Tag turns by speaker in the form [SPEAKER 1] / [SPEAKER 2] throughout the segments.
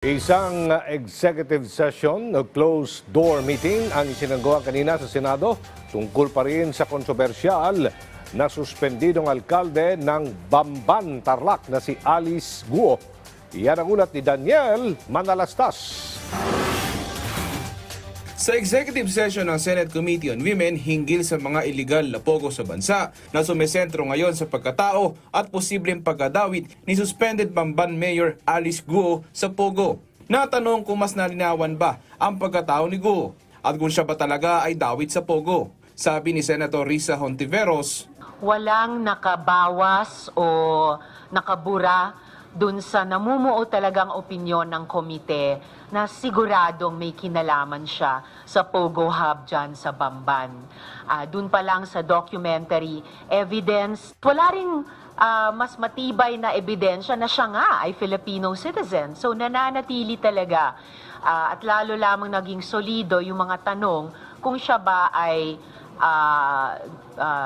[SPEAKER 1] Isang executive session, closed-door meeting ang isinagawa kanina sa Senado tungkol pa rin sa kontrobersyal na suspendidong alkalde ng Bamban, Tarlac na si Alice Guo. Iyan ang ulat ni Daniel Manalastas.
[SPEAKER 2] Sa executive session ng Senate Committee on Women hinggil sa mga iligal na pogo sa bansa na sumisentro ngayon sa pagkatao at posibleng pagkadawit ni suspended Bamban Mayor Alice Guo sa pogo. Natanong kung mas nalinawan ba ang pagkatao ni Guo at kung siya ba talaga ay dawit sa pogo. Sabi ni Senator Risa Hontiveros,
[SPEAKER 3] walang nakabawas o nakabura dun sa namumuo talagang opinyon ng komite na siguradong may kinalaman siya sa Pogo Hub dyan sa Bamban. Dun pa lang sa documentary evidence, wala ring mas matibay na ebidensya na siya nga ay Filipino citizen. So nananatili talaga at lalo lamang naging solido yung mga tanong kung siya ba ay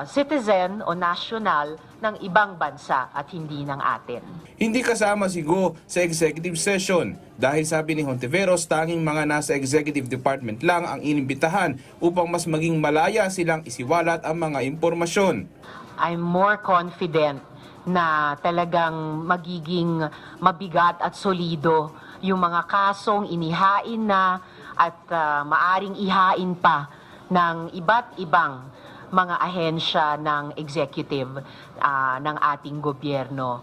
[SPEAKER 3] citizen o national ng ibang bansa at hindi ng atin.
[SPEAKER 2] hindi kasama si Guo sa executive session dahil sabi ni Hontiveros tanging mga nasa executive department lang ang inimbitahan upang mas maging malaya silang isiwalat ang mga impormasyon.
[SPEAKER 3] I'm more confident na talagang magiging mabigat at solido yung mga kasong inihain na at maaring ihain pa ng iba't ibang mga ahensya ng executive ng ating gobyerno.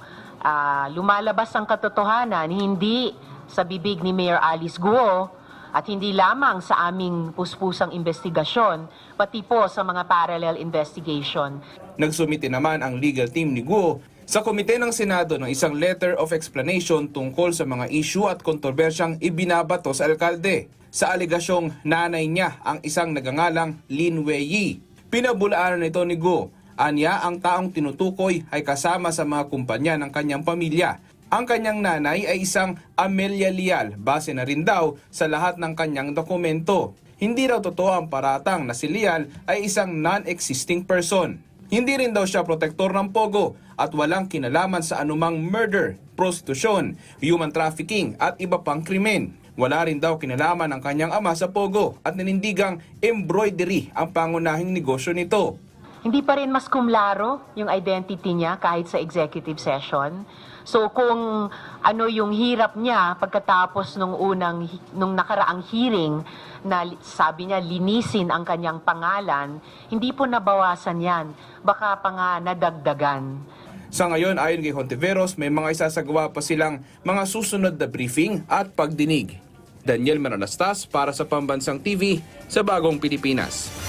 [SPEAKER 3] Lumalabas ang katotohanan, hindi sa bibig ni Mayor Alice Guo at hindi lamang sa aming puspusang investigasyon, pati po sa mga parallel investigation.
[SPEAKER 2] Nagsumite naman ang legal team ni Guo sa komite ng Senado ng isang letter of explanation tungkol sa mga issue at kontrobersyang ibinabato sa alkalde. Sa alegasyong nanay niya ang isang nagangalang Lin Wei. Pinabulaanan nito ni Guo. Anya ang taong tinutukoy ay kasama sa mga kumpanya ng kanyang pamilya. Ang kanyang nanay ay isang Amelia Leal, base na rin daw sa lahat ng kanyang dokumento. Hindi raw totoo ang paratang na si Leal ay isang non-existing person. Hindi rin daw siya protektor ng pogo at walang kinalaman sa anumang murder, prostitusyon, human trafficking at iba pang krimen. Wala rin daw kinalaman ang kanyang ama sa pogo at nanindigang embroidery ang pangunahing negosyo nito.
[SPEAKER 3] Hindi pa rin mas kumlaro yung identity niya kahit sa executive session. So kung ano yung hirap niya pagkatapos nung nakaraang hearing na sabi niya linisin ang kanyang pangalan, hindi po nabawasan yan. Baka pa nga nadagdagan.
[SPEAKER 2] Sa ngayon, ayon kay Hontiveros, may mga isasagawa pa silang mga susunod na briefing at pagdinig. Daniel Manalastas para sa Pambansang TV sa Bagong Pilipinas.